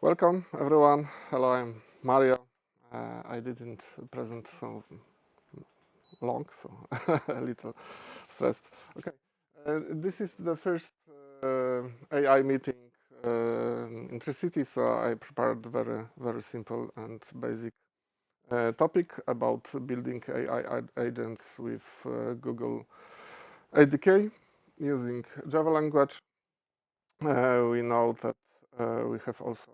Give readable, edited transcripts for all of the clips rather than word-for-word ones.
Welcome everyone. Hello, I'm Mario. I didn't present so long, so a little stressed. Okay, this is the first AI meeting in Tricity, so I prepared very simple and basic topic about building AI agents with Google ADK using Java language. We know that we have also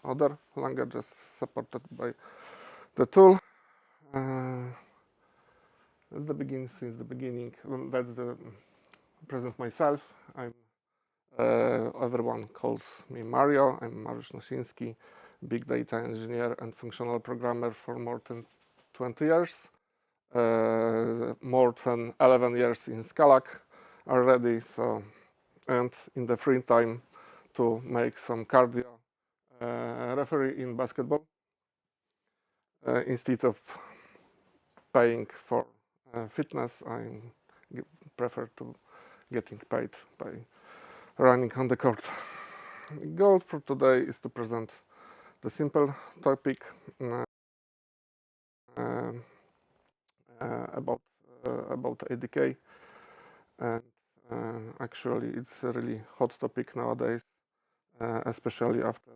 other languages supported by the tool. Since the beginning, that's the present myself. I'm everyone calls me Mario. I'm Mariusz Nosiński, big data engineer and functional programmer for more than 20 years. More than 11 years in Scalac already. So, and in the free time to make some cardio referee in basketball instead of paying for fitness. I prefer to getting paid by running on the court. Goal for today is to present the simple topic about ADK, and actually it's a really hot topic nowadays, especially after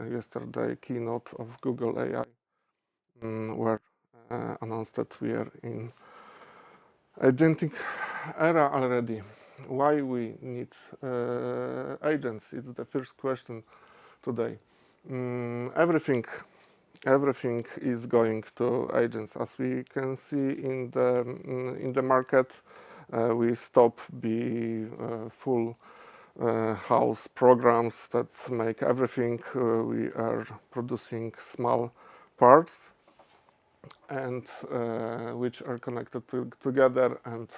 yesterday keynote of Google AI, where announced that we are in agentic era already. Why we need agents? It's the first question today. Everything is going to agents, as we can see in the market. We stop be full house programs that make everything. We are producing small parts and which are connected together, and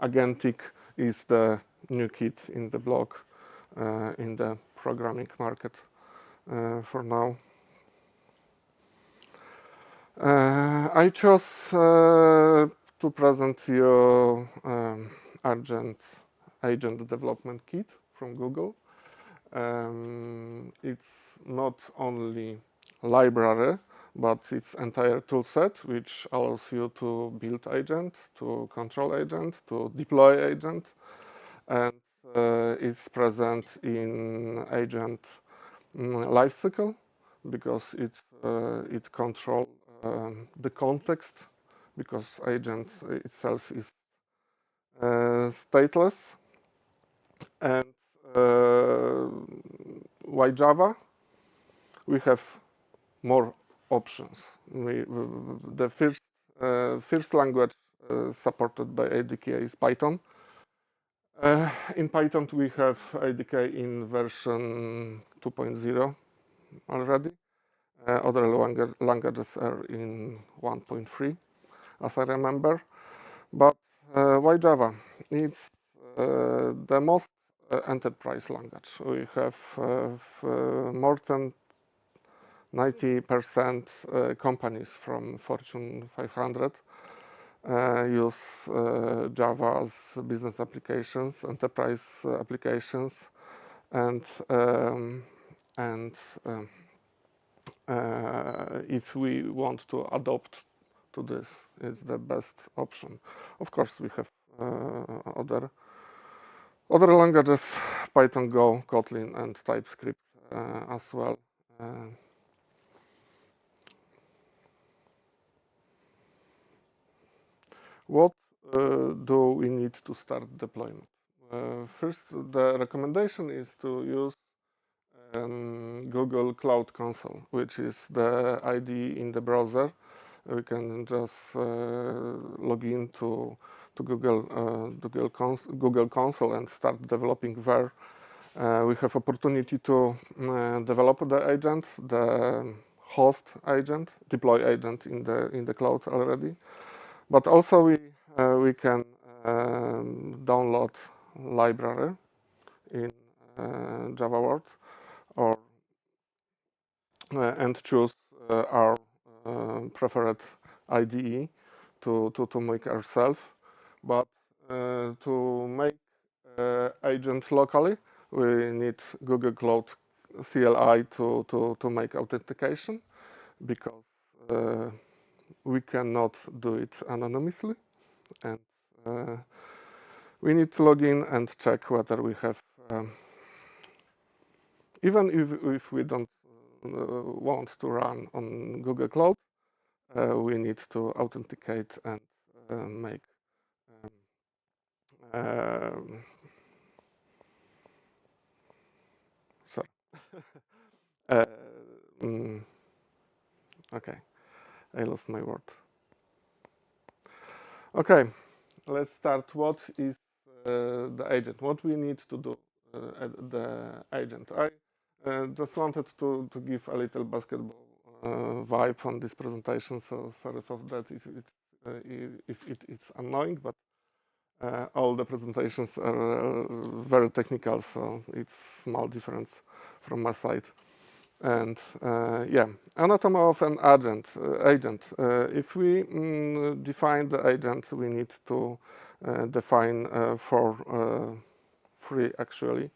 agentic is the new kid in the block in the programming market for now. I chose to present you agent development kit from Google. It's not only library, but it's entire tool set which allows you to build agent, to control agent, to deploy agent, and it's present in agent lifecycle because it controls the context, because agent itself is stateless. And why Java? We have more options. The first language supported by ADK is Python. In Python we have ADK in version 2.0 already. Other languages are in 1.3, as I remember. But why Java? It's the most enterprise language. We have more than 90% companies from Fortune 500 use Java as business applications, enterprise applications, and if we want to adopt to this, it's the best option. Of course, we have other languages: Python, Go, Kotlin, and TypeScript as well. What do we need to start deployment? First, the recommendation is to use Google Cloud Console, which is the IDE in the browser. We can just log in to Google Console and start developing there. We have opportunity to develop the agent, the host agent, deploy agent in the cloud already. But also we can download library in Java World, or and choose our preferred IDE to make ourselves. But to make agent locally, we need Google Cloud CLI to make authentication, because we cannot do it anonymously, and we need to log in and check whether we have, even if we don't want to run on Google Cloud, we need to authenticate and make sorry. Okay, I lost my word. Okay, let's start. What is the agent? What we need to do at the agent? I just wanted to give a little basketball vibe on this presentation, so sorry for that if it's annoying, but all the presentations are very technical, so it's small difference from my side. And yeah, anatomy of an agent. If we define the agent, we need to define three actually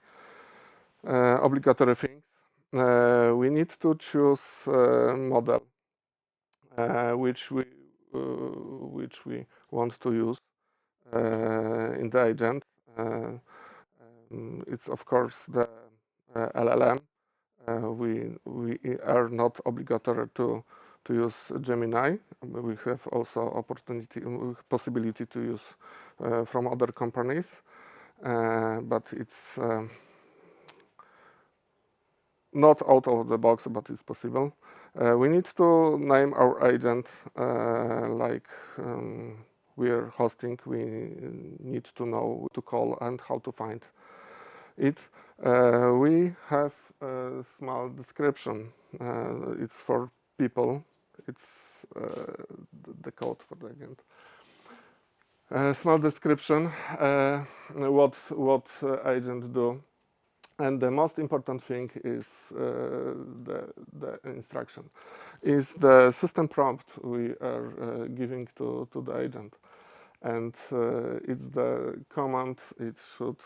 obligatory things. We need to choose model which we want to use in the agent. It's of course the LLM. We are not obligatory to use Gemini. We have also possibility to use from other companies, but it's not out of the box, but it's possible. We need to name our agent like we are hosting. We need to know who to call and how to find it. We have a small description. It's for people. It's the code for the agent. Small description. What agent do, and the most important thing is the instruction. Is the system prompt we are giving to the agent, and it's the command it should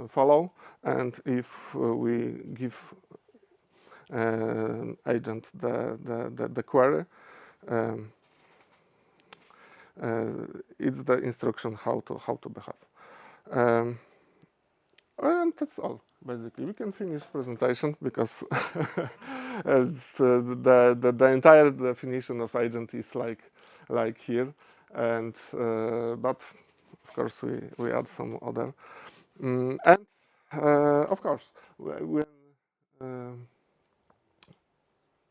follow, and if we give agent the query, it's the instruction how to behave, and that's all. Basically, we can finish presentation because it's, the entire definition of agent is like here, and but of course we add some other. And of course, when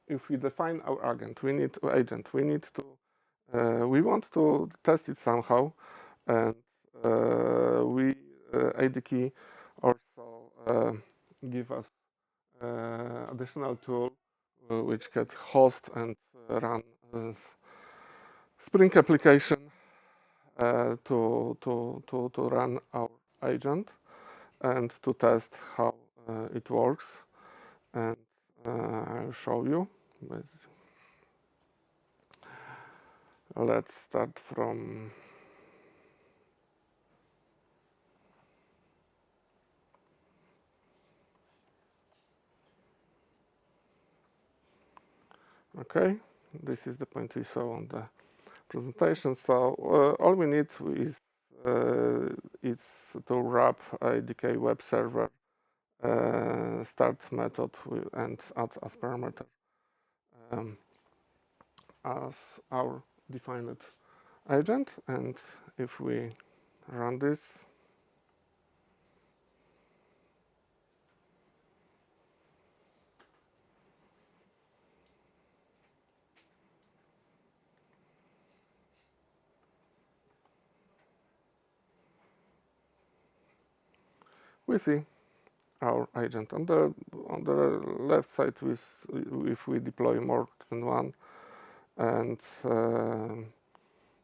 if we define our agent, we need to we want to test it somehow, and we ADKey also give us additional tool which can host and run Spring application to run our agent and to test how it works, and I'll show you. Let's start from okay, this is the point we saw on the presentation. So all we need is it's to wrap ADK web server start method and add as parameter as our defined agent. And if we run this, we see our agent. On the left side, if we deploy more than one, and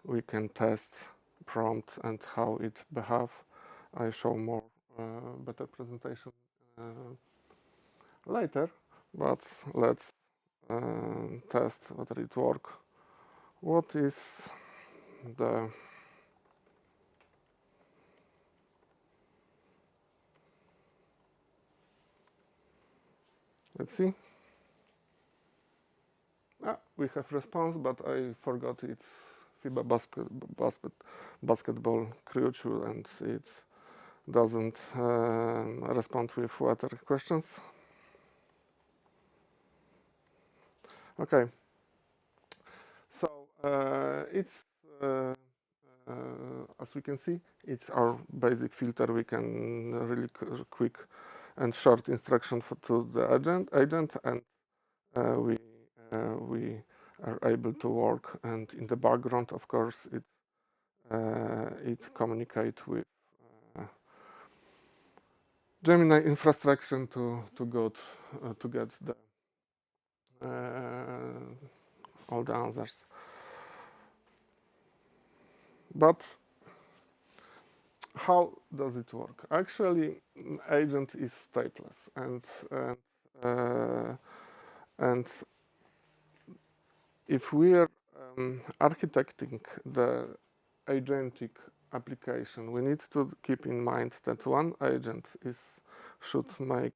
we can test prompt and how it behave. I show more better presentation later, but let's test whether it work. What is the Let's see. We have response, but I forgot it's FIBA basketball creature, and it doesn't respond with other questions. Okay. So it's as we can see, it's our basic filter. We can really quick and short instruction to the agent, and we are able to work. And in the background, of course, it communicates with Gemini infrastructure to get the all the answers. But how does it work? Actually, agent is stateless, and if we are architecting the agentic application, we need to keep in mind that one agent should make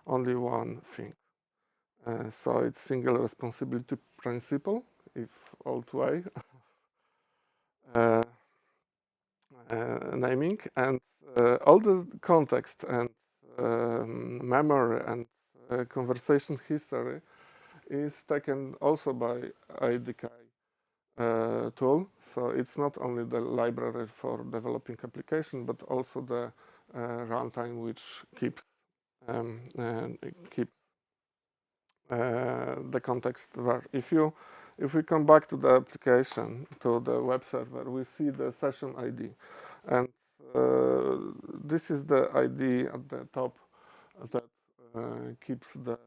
only one thing. So it's single responsibility principle, if old way naming, and all the context and memory and conversation history is taken also by IDK tool. So it's not only the library for developing application, but also the runtime which keeps the context there. If we come back to the application, to the web server, we see the session ID, and this is the ID at the top that keeps the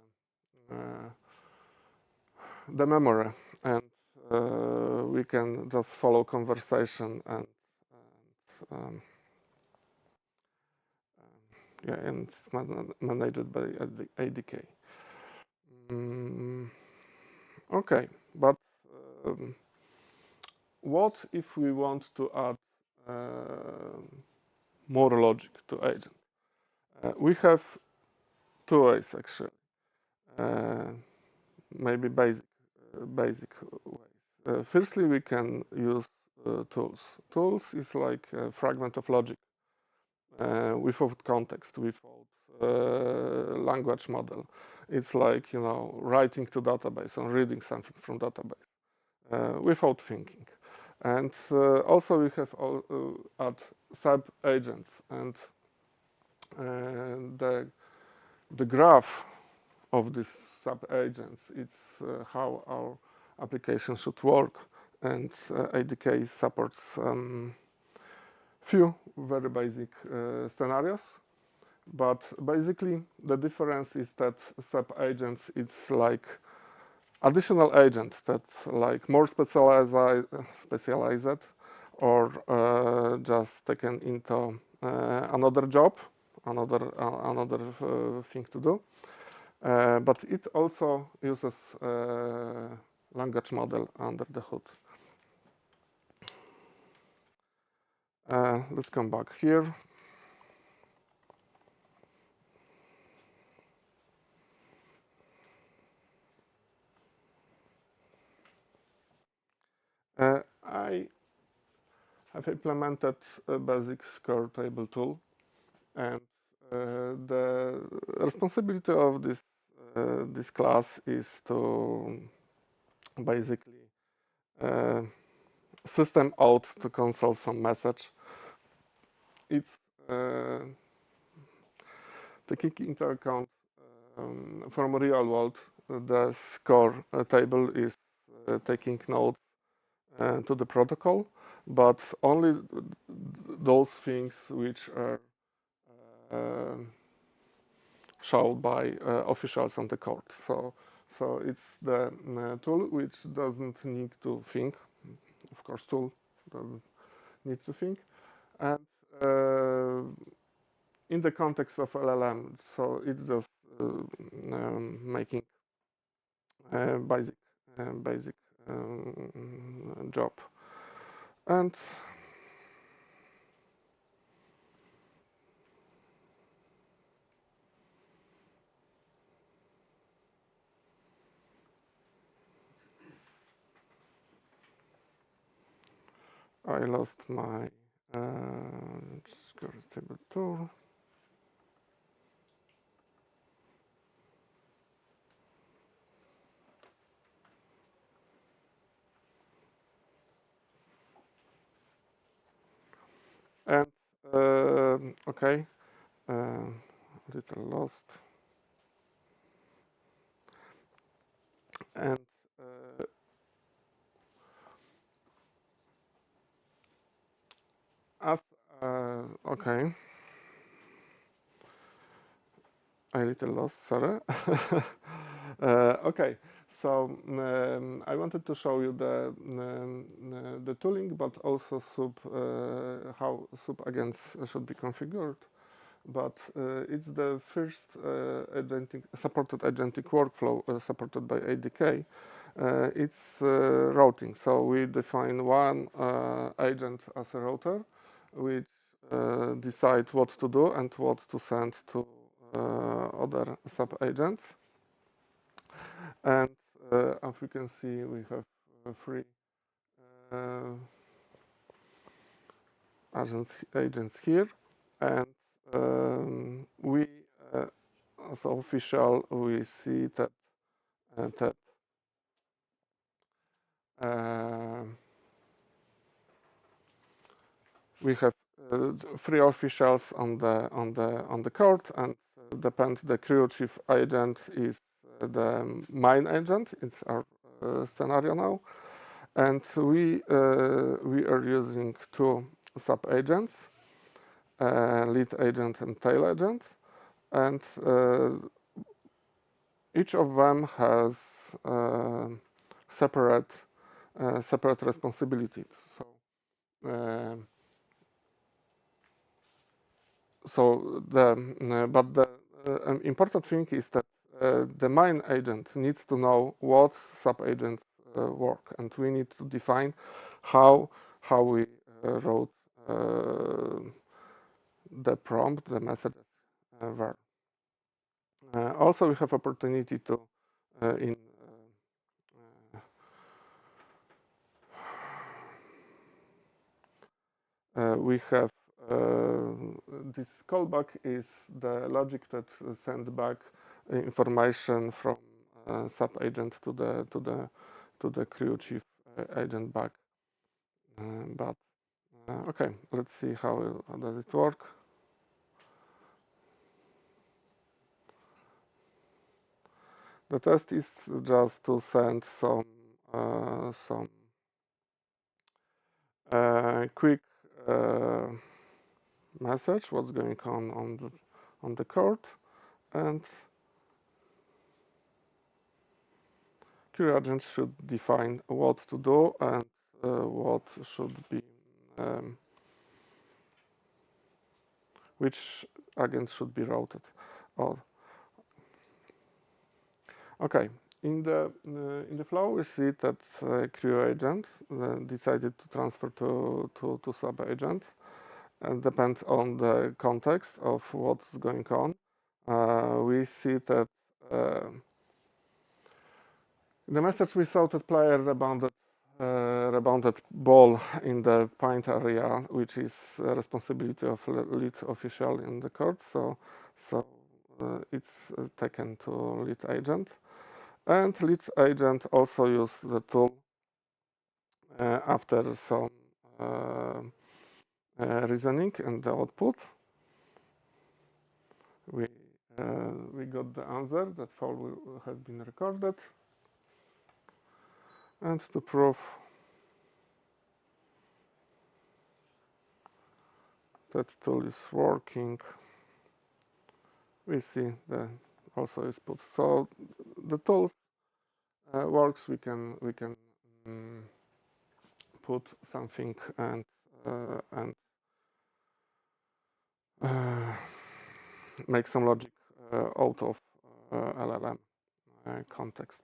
memory, and we can just follow conversation and and it's managed by ADK. Okay, but what if we want to add more logic to agent? We have two ways actually. Maybe basic ways. Firstly, we can use tools. Tools is like a fragment of logic without context, without language model. It's like, you know, writing to database and reading something from database without thinking. And also we have add sub agents, and the graph of these sub agents, it's how our application should work, and ADK supports few very basic scenarios. But basically, the difference is that sub-agents, it's like additional agent that like more specialized or just taken into another job, another thing to do. But it also uses language model under the hood. Let's come back here. I have implemented a basic score table tool, and the responsibility of this class is to basically system out to console some message. It's taking into account from real world, the score table is taking notes to the protocol, but only those things which are shown by officials on the court. So it's the tool which doesn't need to think. Of course, tool doesn't need to think, and in the context of LLM, so it's just making basic job. And I lost my query table tool. And okay, little lost. And as okay, I little lost. Sorry. Okay, so I wanted to show you the tooling, but also how sub agents should be configured. But it's the first supported agentic workflow supported by ADK. It's routing. So we define one agent as a router, which decide what to do and what to send to other sub-agents. And as we can see, we have three agents here, and we as official we see that we have three officials on the court, and depend the crew chief agent is the main agent. It's our scenario now, and we are using two sub agents, lead agent and tail agent, and each of them has separate responsibilities. So but the important thing is that the main agent needs to know what sub-agents work, and we need to define how we wrote the prompt, the messages there. Also, we have opportunity to we have this callback is the logic that send back information from sub-agent to the crew chief agent back. But okay, let's see how does it work. The test is just to send some quick message, what's going on the court, and query agent should define what to do and what should be which agents should be routed. Okay, in the flow we see that crew agent decided to transfer to sub agent, and depend on the context of what's going on. We see that in the message we saw that player rebounded ball in the paint area, which is responsibility of lead official in the court. So it's taken to lead agent, and lead agent also use the tool after some reasoning and the output. We got the answer that foul had been recorded, and to prove that tool is working, we see the also is put. So the tool works. We can put something and make some logic out of LLM context.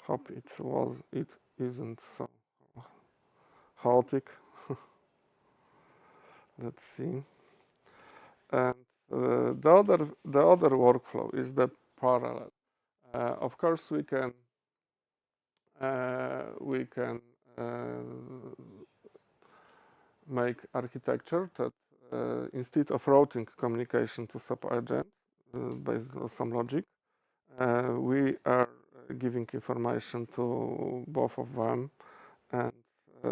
Hope it isn't so chaotic. Let's see. And the other workflow is the parallel. Of course, we can we can make architecture that instead of routing communication to sub-agent based on some logic, we are giving information to both of them, and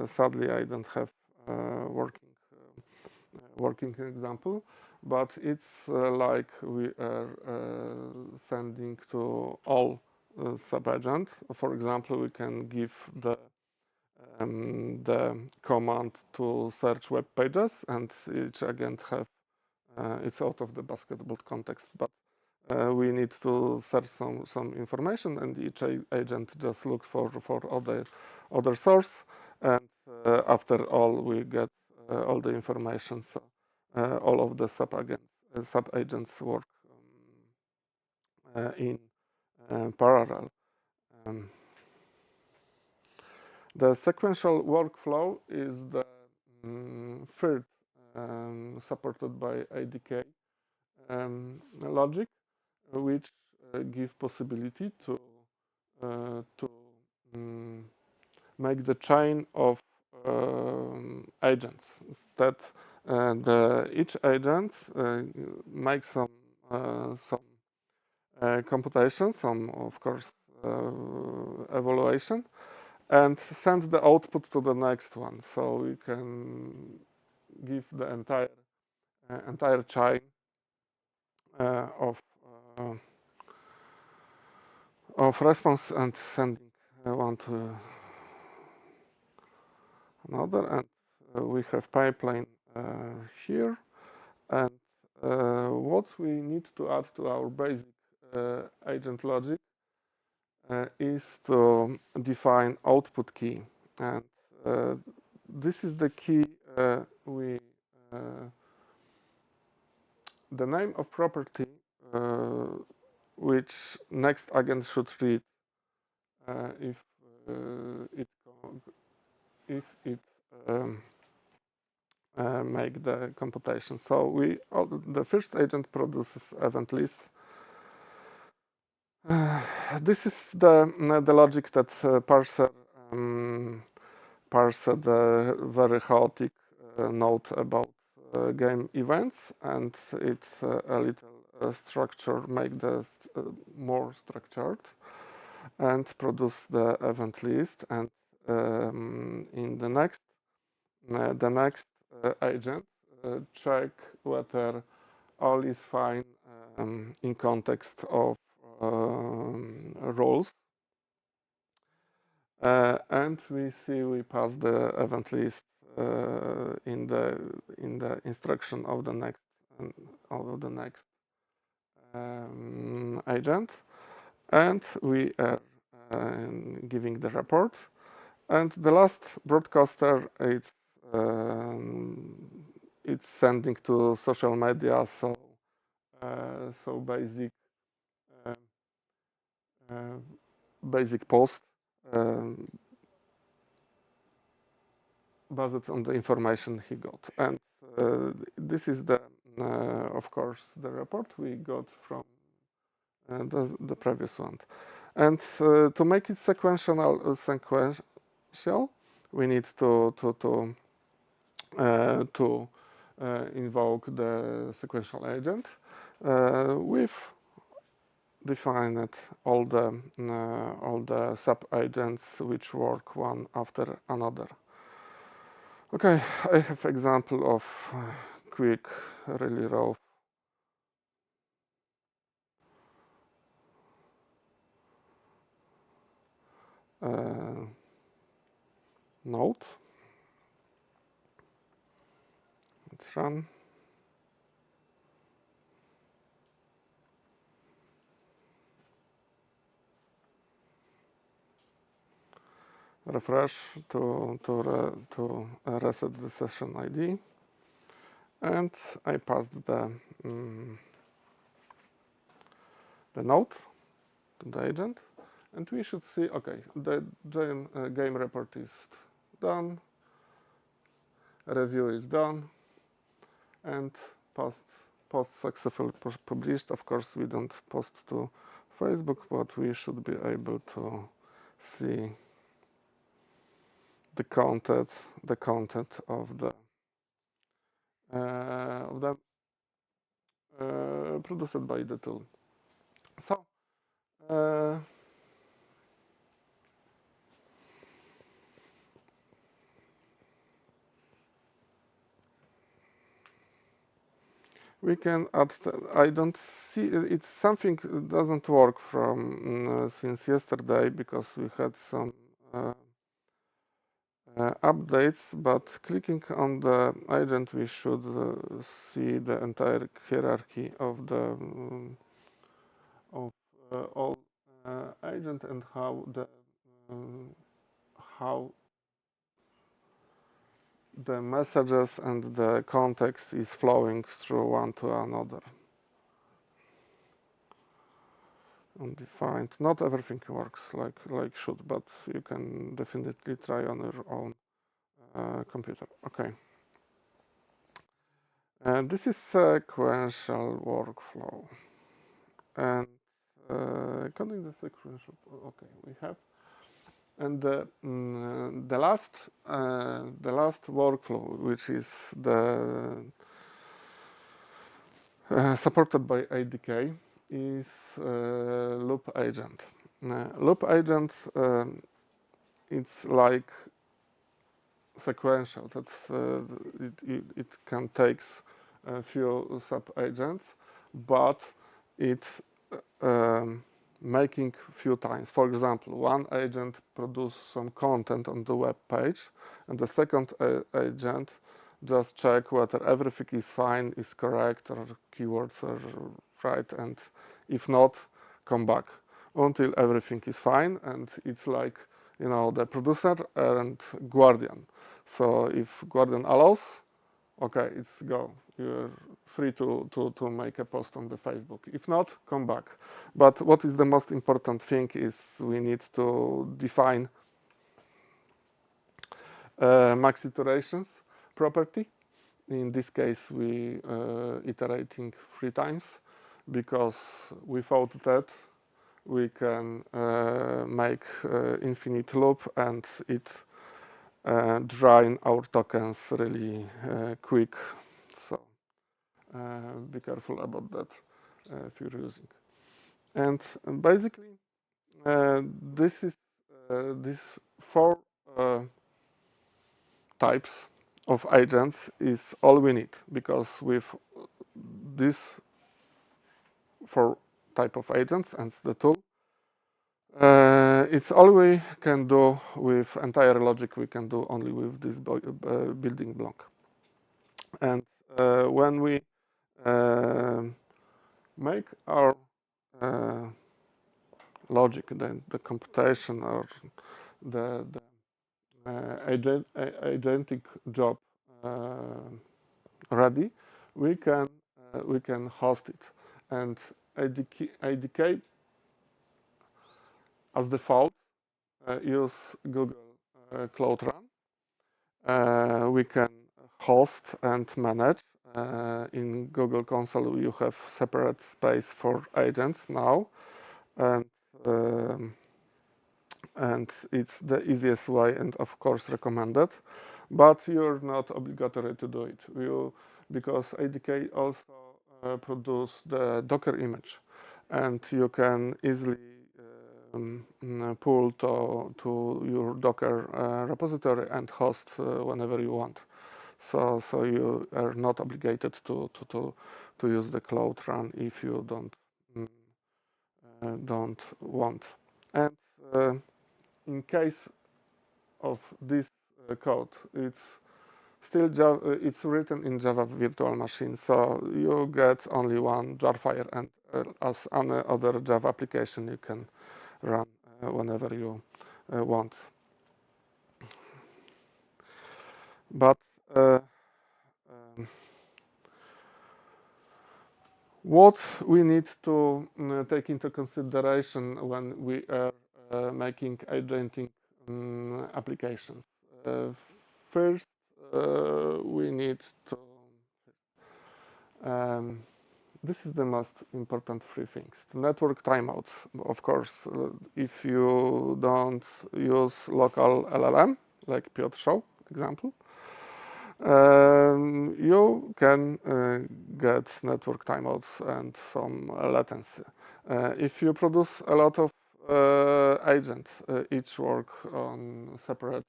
sadly I don't have working example, but it's like we are sending to all sub-agent. For example, we can give the command to search web pages, and each agent have it's out of the basketball context, but we need to search some information, and each agent just looks for other source, and after all we get all the information. So all of the sub-agents work in parallel. The sequential workflow is the third supported by ADK logic, which give possibility to make the chain of agents. That each agent makes some computation, some of course evaluation, and send the output to the next one. So we can give the entire chain of response and sending one to another, and we have pipeline here, and what we need to add to our basic agent logic is to define output key, and this is the key the name of property which next agent should read if it make the computation. So the first agent produces event list. This is the logic that parse the very chaotic node about game events, and it a little structure, make the more structured, and produce the event list. And in the next agent check whether all is fine in context of roles, and we pass the event list in the instruction of the next agent, and we are giving the report. And the last broadcaster, it's sending to social media, so basic post based on the information he got. And this is of course the report we got from the previous one. And to make it sequential, we need to invoke the sequential agent. We've defined all the sub agents which work one after another. Okay, I have example of quick, really raw node. Let's run. Refresh to reset the session ID, and I passed the node to the agent, and we should see, okay, the game report is done, review is done, and post successfully published. Of course, we don't post to Facebook, but we should be able to see the content of the produced by the tool. So we can add. I don't see it's something doesn't work from since yesterday because we had some updates, but clicking on the agent we should see the entire hierarchy of the all agent and how the messages and the context is flowing through one to another. Undefined. Not everything works like should, but you can definitely try on your own computer. Okay. And this is sequential workflow. And coding the sequential. Okay, we have. And the last workflow, which is the supported by ADK, is loop agent. Loop agent, it's like sequential. That it can take a few sub agents, but it making few times. For example, one agent produce some content on the web page, and the second agent just check whether everything is fine, is correct, or keywords are right, and if not, come back until everything is fine. And it's like, you know, the producer and guardian. So if guardian allows, okay, it's go. You're free to make a post on the Facebook. If not, come back. But what is the most important thing is we need to define max iterations property. In this case, we iterating 3 times, because without that we can make infinite loop, and it drain our tokens really quick. So be careful about that if you're using. And basically, this is these 4 types of agents is all we need, because with this 4 type of agents and the tool, it's all we can do with entire logic. We can do only with this building block. And when we make our logic, then the computation or the agentic job ready, we can host it. And ADK as default use Google Cloud Run. We can host and manage. In Google Console you have separate space for agents now, and it's the easiest way and of course recommended, but you're not obligatory to do it. Because ADK also produce the Docker image, and you can easily pull to your Docker repository and host whenever you want. So you are not obligated to use the Cloud Run if you don't want. And in case of this code, it's still Java, it's written in Java virtual machine, so you get only one jar file, and as any other Java application, you can run whenever you want. But what we need to take into consideration when we are making agentic applications. First, we need to this is the most important 3 things. The network timeouts, of course. If you don't use local LLM, like Piotr show example, you can get network timeouts and some latency. If you produce a lot of agents, each work on separate,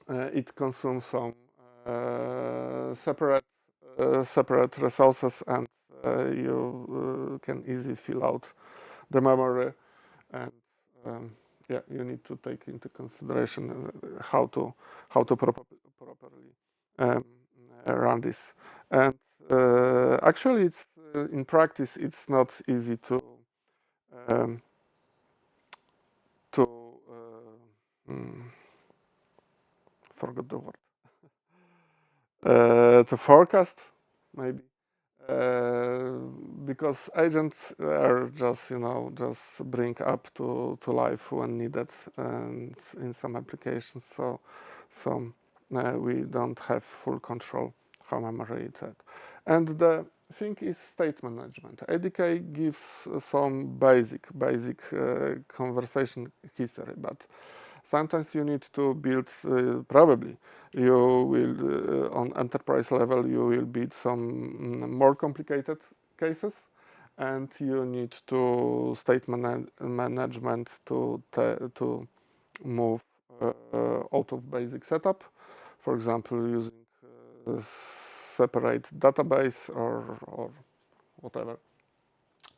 it consumes some separate resources, and you can easily fill out the memory, and yeah, you need to take into consideration how to properly run this. And actually, it's in practice, it's not easy to forgot the word to forecast, maybe. Because agents are just just bring up to life when needed, and in some applications, so we don't have full control how memory is at. And the thing is state management. ADK gives some basic conversation history, but sometimes you need to build, probably you will, on enterprise level, you will build some more complicated cases, and you need to state management to move out of basic setup, for example, using separate database or whatever,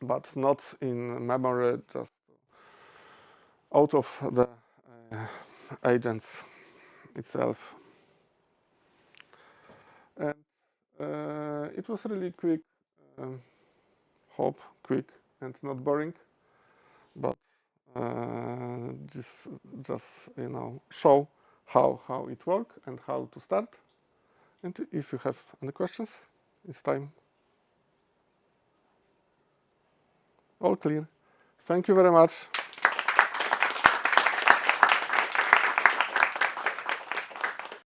but not in memory, just out of the agents itself. And it was really quick, hope quick and not boring, but just show how it works and how to start. And if you have any questions, it's time. All clear. Thank you very much.